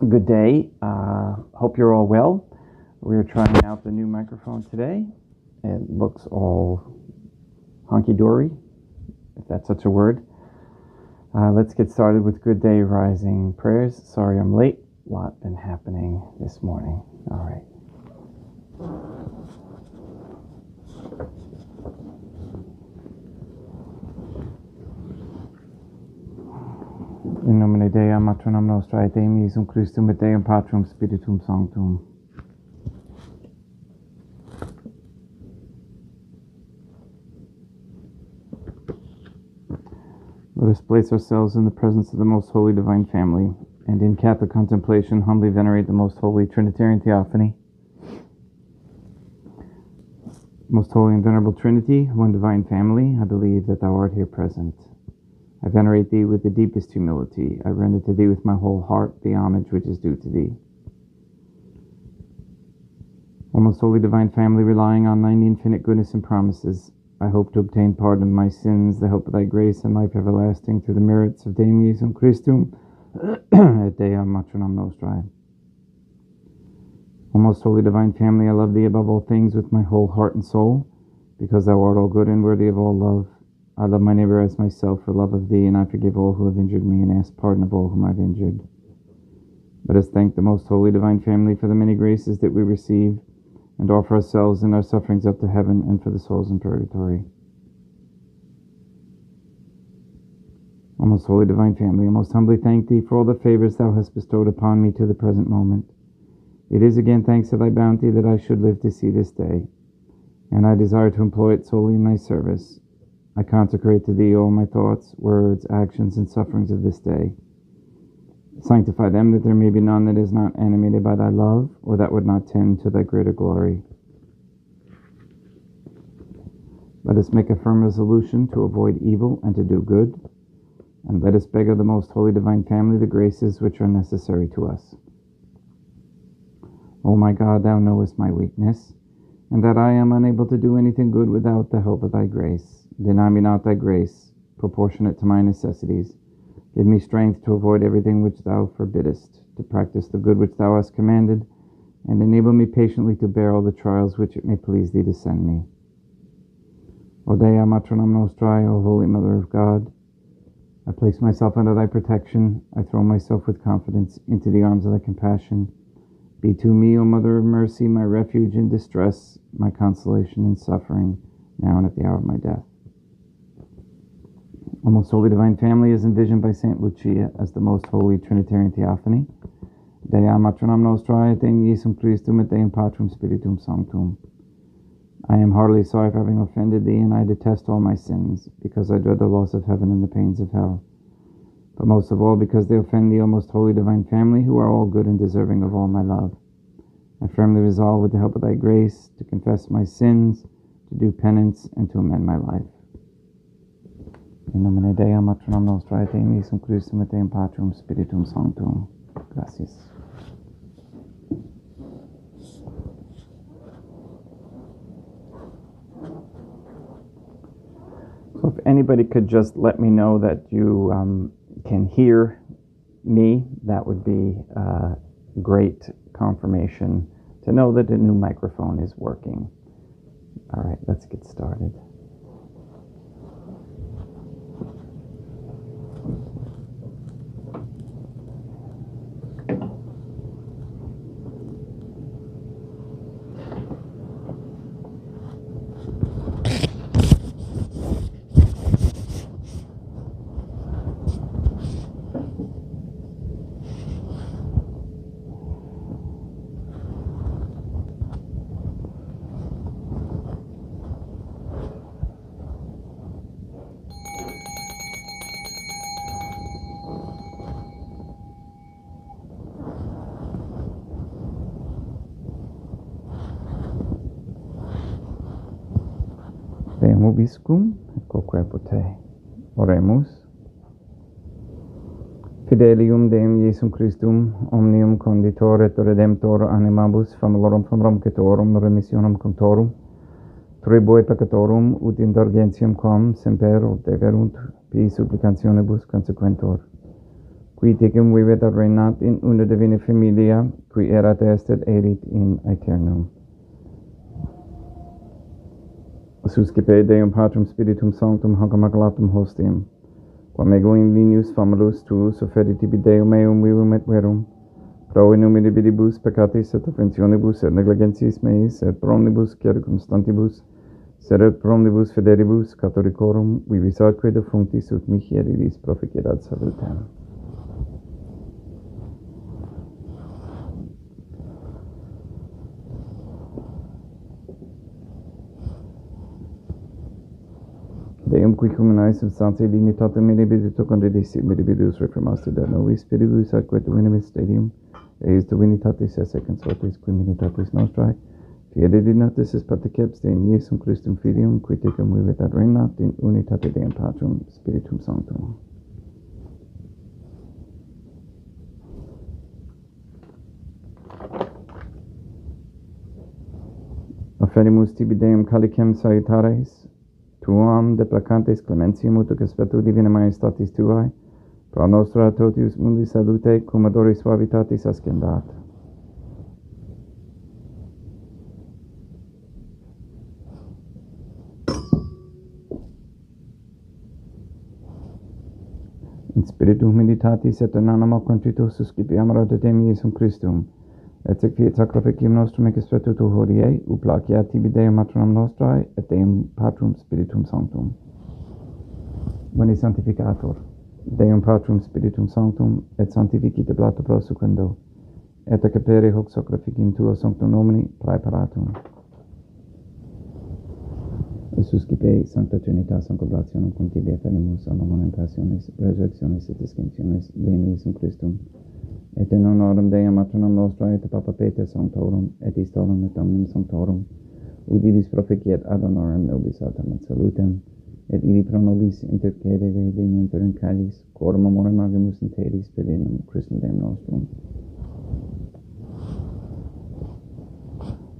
Good day. Hope you're all well. We're trying out the new microphone today. It looks all hunky-dory, if that's such a word. Let's get started with Good Day Rising prayers. Sorry I'm late. A lot been happening this morning. All right. In nomine Dei, Matronum Nostrae, Deum Iesum Christum, et Deum Patrum Spiritum Sanctum. Let us place ourselves in the presence of the Most Holy Divine Family, and in Catholic contemplation humbly venerate the Most Holy Trinitarian Theophany. Most Holy and Venerable Trinity, one Divine Family, I believe that Thou art here present. I venerate Thee with the deepest humility. I render to Thee with my whole heart the homage which is due to Thee. O Most Holy Divine Family, relying on Thine infinite goodness and promises, I hope to obtain pardon of my sins, the help of Thy grace, and life everlasting through the merits of Deum Iesum Christum et Deum Matronum Nostrae. O Most Holy Divine Family, I love Thee above all things with my whole heart and soul, because Thou art all good and worthy of all love. I love my neighbor as myself for love of Thee, and I forgive all who have injured me and ask pardon of all whom I've injured. Let us thank the Most Holy Divine Family for the many graces that we receive, and offer ourselves and our sufferings up to heaven and for the souls in purgatory. O Most Holy Divine Family, I most humbly thank Thee for all the favors Thou hast bestowed upon me to the present moment. It is again thanks to Thy bounty that I should live to see this day, and I desire to employ it solely in Thy service. I consecrate to Thee all my thoughts, words, actions, and sufferings of this day. Sanctify them, that there may be none that is not animated by Thy love, or that would not tend to Thy greater glory. Let us make a firm resolution to avoid evil and to do good, and let us beg of the Most Holy Divine Family the graces which are necessary to us. O my God, Thou knowest my weakness, and that I am unable to do anything good without the help of Thy grace. Deny me not Thy grace, proportionate to my necessities. Give me strength to avoid everything which Thou forbiddest, to practice the good which Thou hast commanded, and enable me patiently to bear all the trials which it may please Thee to send me. O Dea Matronum Nostrae, O Holy Mother of God, I place myself under Thy protection. I throw myself with confidence into the arms of Thy compassion. Be to me, O Mother of Mercy, my refuge in distress, my consolation in suffering, now and at the hour of my death. O Most Holy Divine Family is envisioned by Saint Lucia as the Most Holy Trinitarian Theophany. Dea Matronum Nostrae, Deum Iesum Christum, et Deum Patrum Spiritum Sanctum. I am heartily sorry for having offended Thee, and I detest all my sins, because I dread the loss of heaven and the pains of hell. But most of all, because they offend Thee, O Most Holy Divine Family, who are all good and deserving of all my love. I firmly resolve, with the help of Thy grace, to confess my sins, to do penance, and to amend my life. In nomine Dei, Matronum Nostrae, Deum Iesum Christum, et Deum Patrum Spiritum Sanctum. Gracias. So if anybody could just let me know that you can hear me, that would be great confirmation to know that the new microphone is working. All right, let's get started. Deum Vobiscum, et quoque te. Oremus. Fidelium Deum Iesum Christum, omnium conditor et redemptor animabus, famolorum famromcetorum, remissionem contorum, tribui peccatorum, ut indulgentiam quam semper deverunt, pi supplicationibus consequentor. qui tecum vivet et reinat in una divina familia, qui erat estet erit in aeternum. Suscipe Deum Patrum Spiritum Sanctum hanc immaculatum hostium, quam ego in vinius famulus tuus offerit tibi Deum eum vivum et verum, pro in humilibus peccatis et offensionibus et negligentis meis et pro omnibus circumstantibus sed et pro omnibus fidelibus catholicorum vivis atque defunctis ut mihi edilis proficiat salutem. Deum qui comunae substantiae dignitatem mirabilito condidissit mirabilis reformaster de novi spiribus atque divinimis stadium eis divinitatis esse consortis qui militatis nostrae fidelitatis is particips de in Iesum Christum Filium qui tecum vivit et reinat in unitate Deum Patrum Spiritum Sanctum. Offerimus tibi Deum calicem salutares, tuam deprecantes clementium ut spiritu divina majestatis tuae, pro nostra totius mundi salute cum odore suavitatis ascendat. In spiritu humilitatis et in animo contrito suscipiam rodetem Iesum Christum, et sec fiat sacrificium nostrum ec spiritu tu hodie, ut placiat tibi Deum matronam nostrae, et Deum Patrum Spiritum Sanctum. Boni Sanctificator, Deum Patrum Spiritum Sanctum, et sanctificite blata prosequendo, et acapere hoc sacrificium tuo sanctum nomini praeparatum. Et suscipe Sancta Trinitas concobrationem cum tibi efferimus a momum passionis, resurrectionis et ascensionis Deum Iesum Christum, et in honorem Deum matronam nostrae et Papa Peter Sanctorum, et Istorum et Omnium Sanctorum, ut illis proficiat ad honorem nobis autem et salutem, et illi pro nobis intercedere Deum in calis, quorum amorem agimus in telis pedinum Christum Deum nostrum.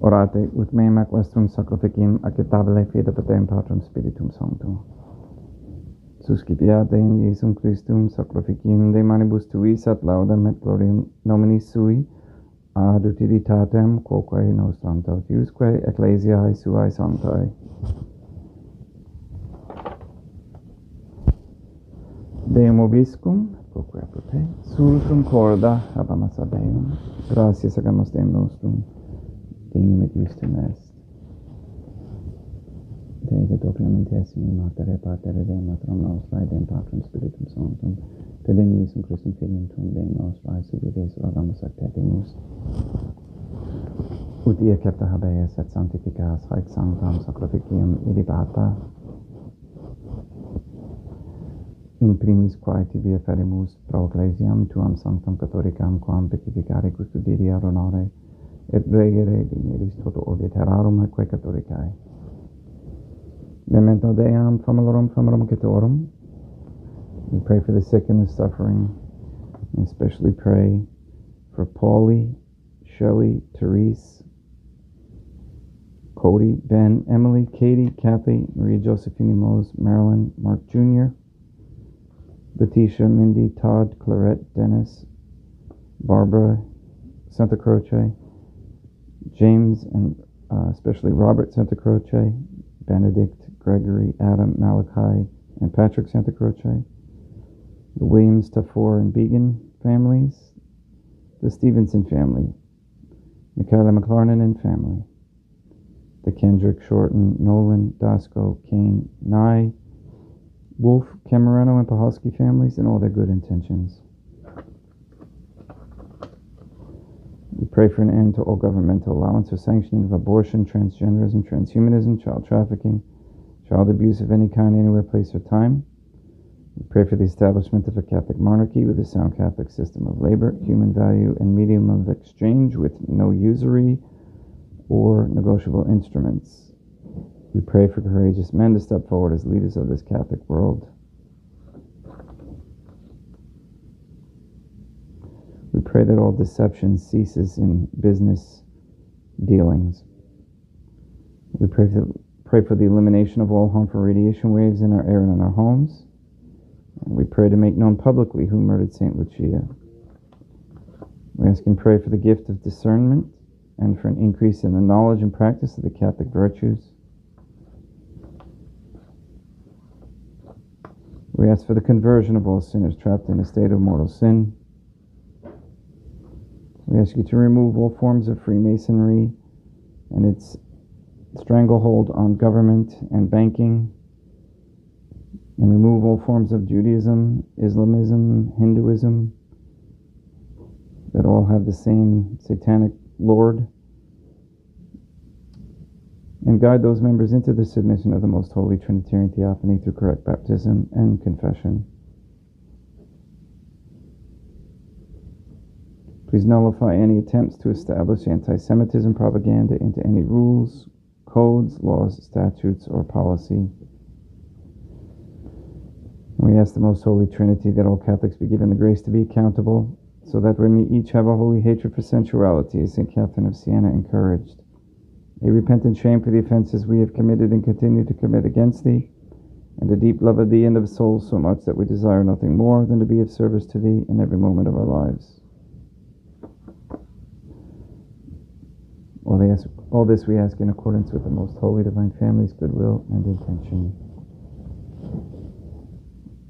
Orate, ut meam ac vestrum sacrificium acceptabile fiat Deum Patrum Spiritum Sanctum. Suscipiat Deum Iesum Christum sacrificium de manibus tuis ad laudem et gloriam nominis sui, ad utilitatem quoque nostram totiusque ecclesiae suae sanctae. Deum obiscum, quoque apud te, sultum corda habamus ad Deum, gratias agamus Deum nostrum, dignum et justum est. Dei do clementissimi Mater Pater Deum Matronum nostrae Deum Patrum Spiritum Sanctum, per Deum Iesum Christum Filium tuum Deum nostrae supplices rogamus ac petimus, ut ia cepta habeas et sanctificas haec sanctam sacrificium illibata, in primis quae tibi efferimus pro ecclesiam tuam sanctam catholicam quam pacificare custodire ad honore et regere digneris toto orbi terrarum atque catholicae. Memento Deum famulorum caetorum. We pray for the sick and the suffering. We especially pray for Paulie, Shelley, Therese, Cody, Ben, Emily, Katie, Kathy, Maria Josephine Mose, Marilyn, Mark Jr., Letitia, Mindy, Todd, Clarette, Dennis, Barbara, Santa Croce, James, and especially Robert Santa Croce, Benedict, Gregory, Adam, Malachi, and Patrick Santa Croce, the Williams, Tafor, and Began families, the Stevenson family, Michaela McLarnon and family, the Kendrick, Shorten, Nolan, Dasco, Kane, Nye, Wolf, Camerano, and Pahosky families, and all their good intentions. We pray for an end to all governmental allowance or sanctioning of abortion, transgenderism, transhumanism, child trafficking, child abuse of any kind, anywhere, place, or time. We pray for the establishment of a Catholic monarchy with a sound Catholic system of labor, human value, and medium of exchange with no usury or negotiable instruments. We pray for courageous men to step forward as leaders of this Catholic world. We pray that all deception ceases in business dealings. We pray for the elimination of all harmful radiation waves in our air and in our homes. And we pray to make known publicly who murdered St. Lucia. We ask and pray for the gift of discernment and for an increase in the knowledge and practice of the Catholic virtues. We ask for the conversion of all sinners trapped in a state of mortal sin. We ask you to remove all forms of Freemasonry and its stranglehold on government and banking, and remove all forms of Judaism, Islamism, Hinduism, that all have the same satanic lord, and guide those members into the submission of the Most Holy Trinitarian Theophany through correct baptism and confession. Please nullify any attempts to establish anti-Semitism propaganda into any rules, codes, laws, statutes, or policy. We ask the Most Holy Trinity that all Catholics be given the grace to be accountable, so that we may each have a holy hatred for sensuality, as St. Catherine of Siena encouraged, a repentant shame for the offenses we have committed and continue to commit against Thee, and a deep love of Thee and of souls so much that we desire nothing more than to be of service to Thee in every moment of our lives. All this we ask in accordance with the Most Holy Divine Family's goodwill and intention.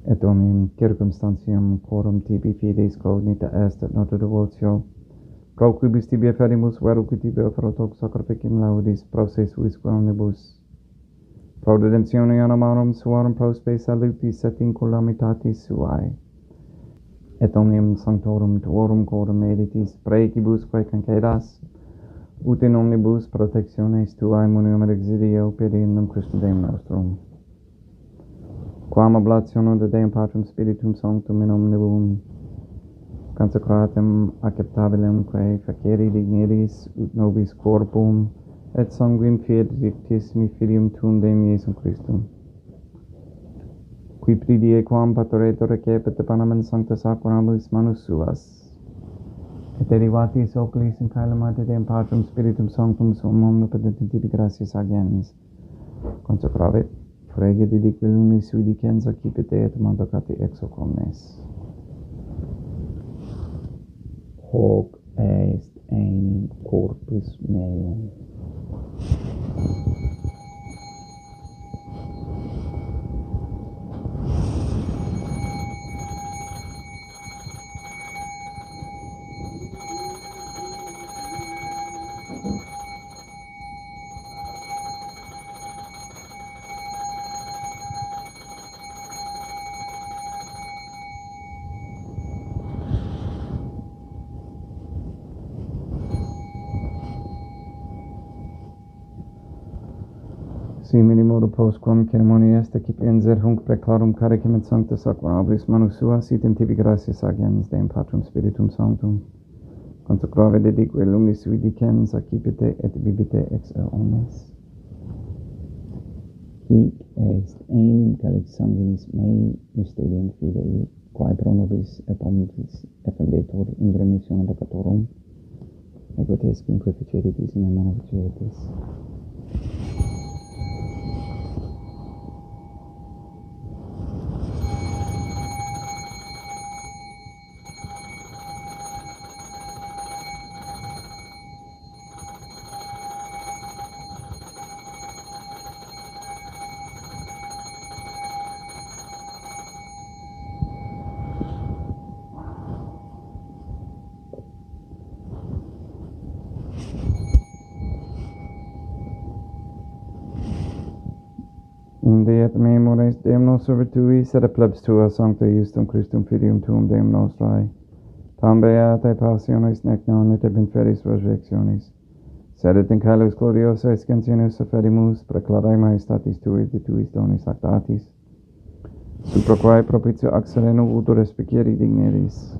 Et omnium circumstantium quorum tibi fides cognita est et nota devotio, pro quibus tibi afferimus veruque tibi offerotox sacrificim laudis, pro se suisque omnibus, pro redemptione animarum suarum, pro spe salutis et incolamitatis suae, et omnium sanctorum tuorum quorum meditis, praecibus quae cancedas, ut in omnibus protectiones tuae munium et exidio per innum Christum Deum nostrum. Quam oblationem de Deum Patrum Spiritum Sanctum in omnibus consecratem acceptabilem quae facere digneris ut nobis corpum et sanguine fidelissimi filium tuum Deum Iesum Christum, qui pridie quam patoretur recepit panem sancta sacralis manus suas, et derivatis oculis in caelum de Deum Patrum Spiritum Sanctum sum omnipotentem tibi gratias agens, consecravit frege didique lunis sui dicens accipite et mandocati ex hoc omnes. Hoc est enim corpus meum. Simini modo postquam ceremonia est accipienser hunc preclarum caricem et sancta sacrabris manus suas item tibi gratias agens Deum Patrum Spiritum Sanctum, consecrave dedique lumis sui dicens accipite et bibite ex omnes. Hic est enim calix sanguinis mei mysterium fidei, quae pro nobis et omnibus effendetur in remissione peccatorum, egotes quinque ficeritis in emona ficeritis. Unde et memores Deum nostro virtui, sed a plebs tua sancta justum Christum filium tuum Deum nostrae, tam beatae passionis nec non et in feris resurrectionis, sed et in caelus gloriosa escensionis afferimus preclarae majestatis tui et tuis donis lactatis, supra quae propitio accelleno utur respicieri digneris.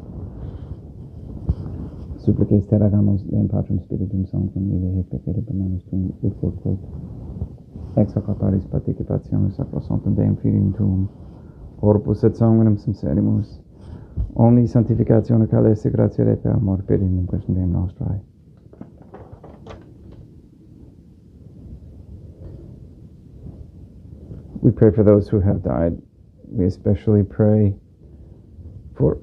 Supplices teragamus Deum Patrum Spiritum Sanctum, ive hec pecere per manus tuum, ut quod ex hoc altaris participationis sacrosanctum Deum Filium Tuum, corpus et sanguinem sincerimus, omni sanctificatione caleste gratia Dei per amor per innum Christum Deum nostrae. We pray for those who have died We especially pray for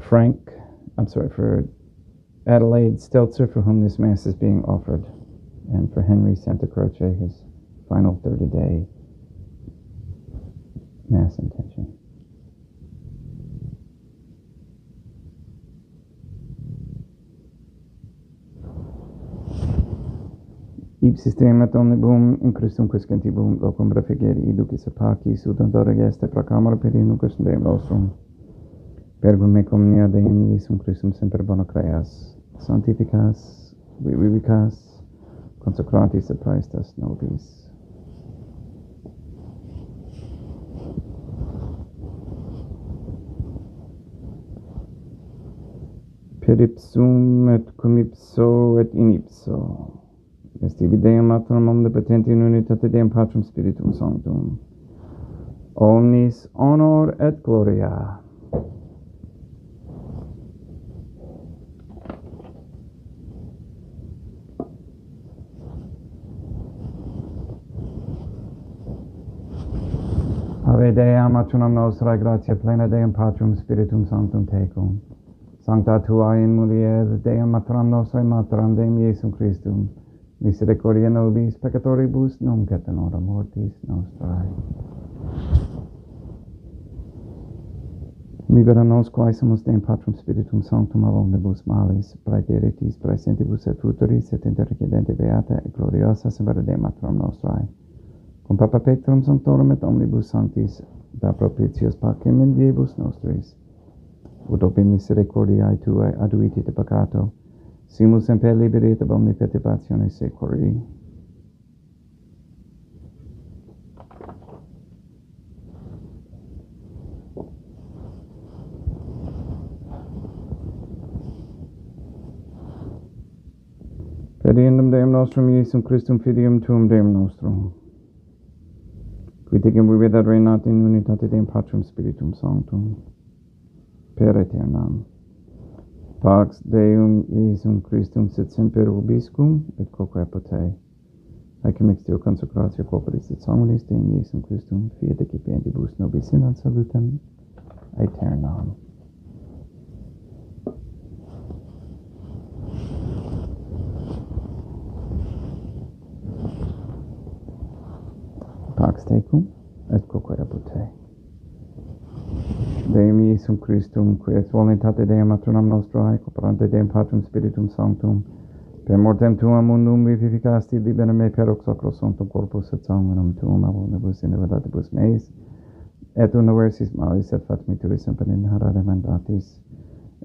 Adelaide Stelzer, for whom this Mass is being offered, and for Henry Santa Croce, his final 30-day Mass intention. Ipsis temet omnibum in Christum quiscentibum locum refugeri iducis apacis udandora geste procamora per inucus Deum nostrum. Pergum me communia Deum Iesum Christum semper bona creas, sanctificas, vivicas, consecratis et praestas nobis. Per ipsum et cum ipso et in ipso. Est ibi Deum Matrum omnipotenti in unitate Deum Patrum Spiritum Sanctum. Omnis honor et gloria. Ave Dea matronam nostrae, gratia plena Deum Patrum Spiritum Sanctum tecum. Sancta tua in mulier, Deum matronam nostrae, matram Deum Iesum Christum. Misericordia nobis peccatoribus, nunc et in hora mortis nostrae. Libera nos quae sumus Deum Patrum Spiritum Sanctum ab omnibus malis, praeteritis, praesentibus et futuris, et intercedente beata et gloriosa semper Deum matronam nostrae. Cum Papa Petrum Sanctorum et omnibus sanctis, da propitios pacem in diebus nostris. Ut opi misericordiae Tuae aduiti de peccato, simus semper liberi et ab omni perturbatione securi. Per Deum nostrum Iesum Christum Filium Tuum Deum nostrum, qui tegem vivit et reinat in unitate Deum Patrum Spiritum Sanctum, per aeternam. Pax Deum Iesum Christum sit semper vobiscum et quoque pote. Haec mixtio consecratio corporis et sanguinis Deum Iesum Christum, fiat excipientibus nobis in ad salutem aeternam. Pax tecum et quoque pote. Deum Iesum Christum, qui ex voluntate Deum matronam nostrae, cooperante Deum Patrum Spiritum Sanctum, per mortem Tuam mundum vivificasti, libera me per ox sacro sanctum corpus et sanguinum Tuum ab omnibus iniquitatibus meis, et universis malis, et fat me Tui semper inharare mandatis,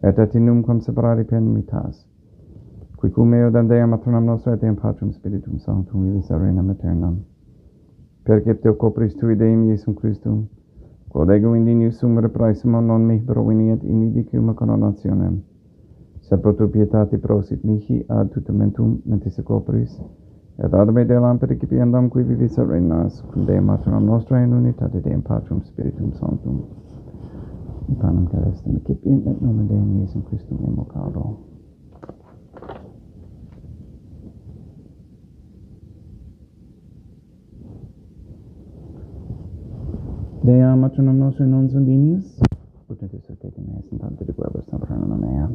et atinum cum separari penimitas, qui cum eodem Deum matronam nostrae, Deum Patrum Spiritum Sanctum, vivis et regnam aeternam. Perceptio corporis Tui Deum Iesum Christum, quod ego indinius sumere praesimo non mihi proveniet in idicium coronationem, sed pro tu pietate prosit mihi ad tutamentum mentis et corporis, et ad me delam percipiendam qui vivis et regnas, cum Deum matronam nostrae in unitate Deum Patrum Spiritum Sanctum. In panem celestem excipient et nomen Deum Iesum Christum immocabo. Dea matronam nostrae non sondinius, ut et exercete meas in tante de guebus temporana mea.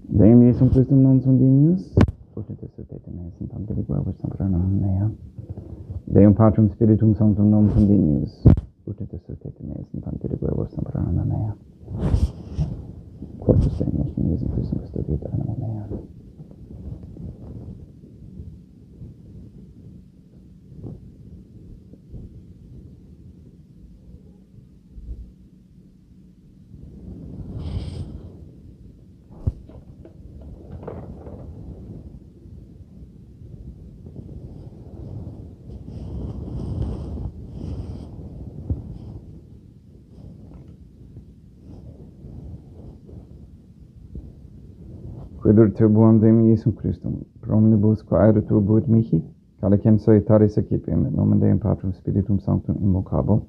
Deum Iesum Christum non sondinius, ut et exercete meas in tante de guebus temporana mea. Deum Patrum Spiritum Sanctum non sondinius, ut et exercete meas in tante de guebus temporana mea. Corpus Deum nostrum Iesum Christum custodiet anima mea. Quidur tubuam Deum Iesum Christum, pro omnibus quaere tubuit mihi, calicem solitaris excipiem, et nomen Deum Patrum Spiritum Sanctum invocabo.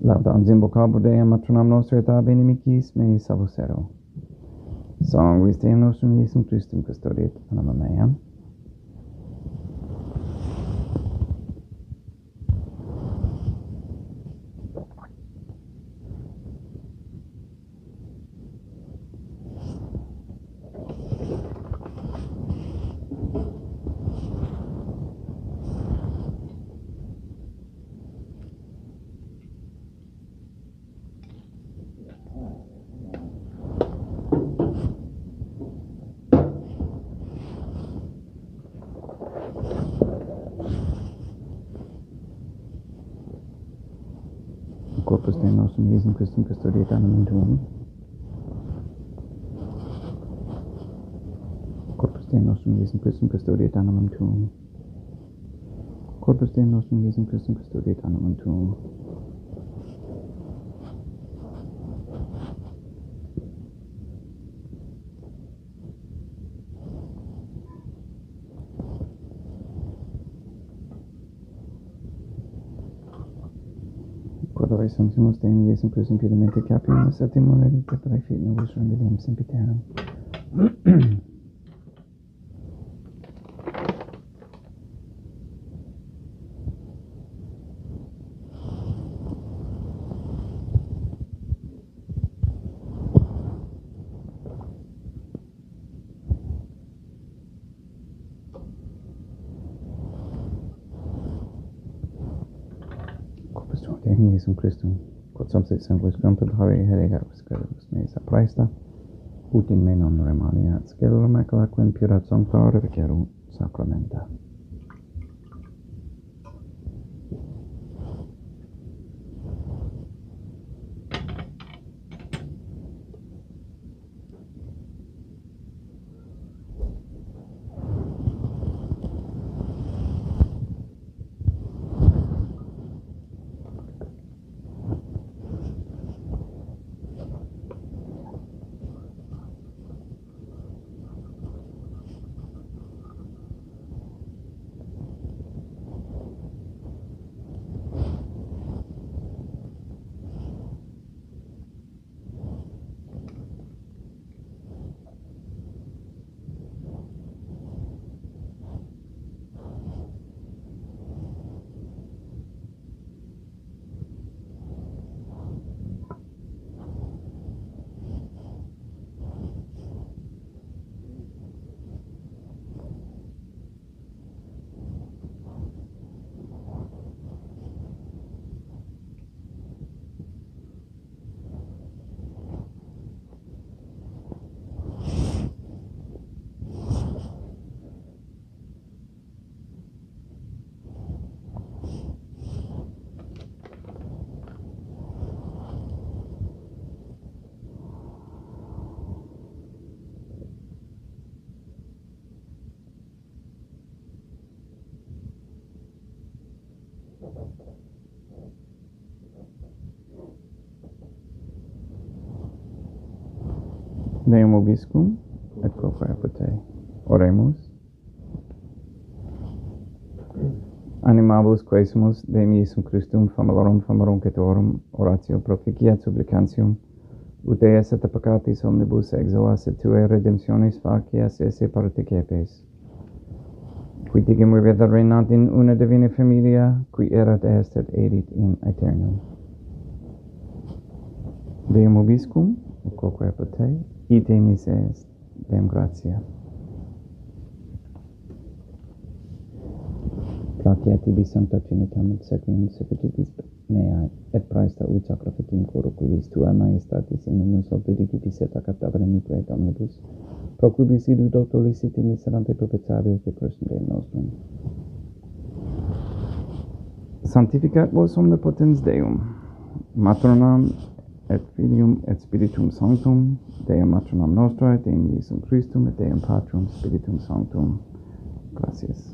Laudans invocabo Deum matronam nostrae et ab inimicis meis abusero. Sanguis Deum nostrum Iesum Christum custodiet anima mea. Dei nostrum Iesum Christum custodiet animum tuum. Corpus Dei nostrum Iesum Christum custodiet animum tuum. Corpus Dei nostrum Iesum Christum custodiet animum tuum. Quod sanctimus Deum Iesum Christum fidemente capimus et immonerite praefit nobis remedium sempiternum. Corpus tuum Deum Iesum Christum, quod subsit sanguis campet havi heregatus caribus meis apraesta, ut in me non remaniat scelera macula quem purat sancta revicerunt sacramenta. Deum vobiscum et quoque apud te. Oremus. Animabus quaesimus Deum Iesum Christum famalorum famarunquetorum oratio proficiat supplicantium ut Deus et peccatis omnibus exoas et tuae redemptionis facias esse participes. Qui digimur veda reinat in una divina familia, qui erat est et erit in aeternum. Deum vobiscum et quoque apud te, ite mis est, Deum gratia. Placiat tibi sancta Trinitam et sequium supplicis meae, et praesta ut sacrificium corporis tua maestatis in minus obligibus et acceptabrem et omnibus, procubis idut docto liciti miserante perpetuare et Christum Deum nostrum. Sanctificat vos omnipotens Deum, Matronam et Filium et Spiritum Sanctum, Deum Matronam Nostrae, Deum Iesum Christum et Deum Patrum Spiritum Sanctum. Gracias.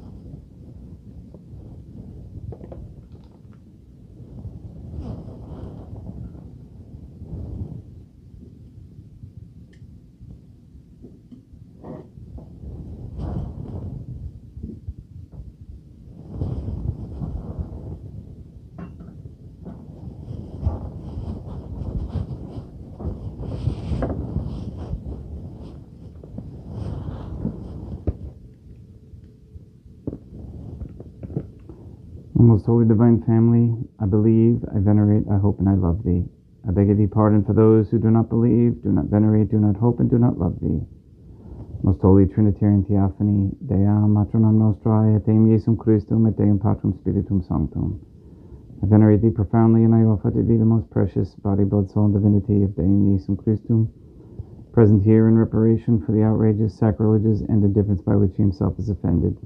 Most Holy Divine Family, I believe, I venerate, I hope, and I love Thee. I beg of Thee pardon for those who do not believe, do not venerate, do not hope, and do not love Thee. Most Holy Trinitarian Theophany, Deum Matronam Nostrae, et Deum Iesum Christum, et Deum Patrum Spiritum Sanctum. I venerate Thee profoundly, and I offer to Thee the most precious body, blood, soul, and divinity of Deum Iesum Christum, present here in reparation for the outrages, sacrileges, and indifference by which He Himself is offended.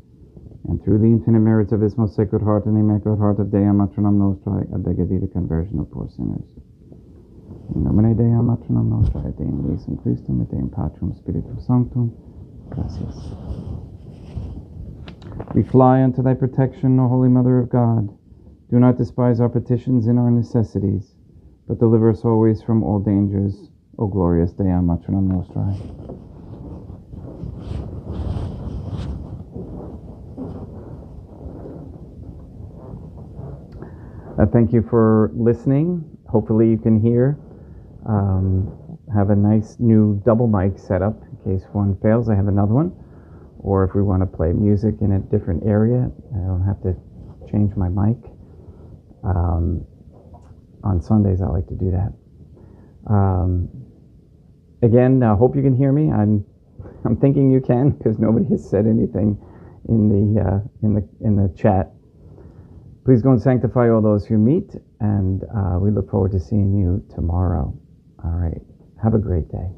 And through the infinite merits of His most sacred heart and the immaculate heart of Deum Matronam Nostrae, I beg of Thee the conversion of poor sinners. In nomine Dei, matronum nostra, et Deum Iesum Christum, et Deum Patrum Spiritum Sanctum. Gracias. We fly unto thy protection, O Holy Mother of God. Do not despise our petitions in our necessities, but deliver us always from all dangers, O glorious Dei, matronum nostra. Thank you for listening. Hopefully you can hear. Have a nice new double mic set up in case one fails. I have another one. Or if we want to play music in a different area, I don't have to change my mic. On Sundays, I like to do that. Again, I hope you can hear me. I'm thinking you can, because nobody has said anything in the chat. Please go and sanctify all those you meet, and we look forward to seeing you tomorrow. All right. Have a great day.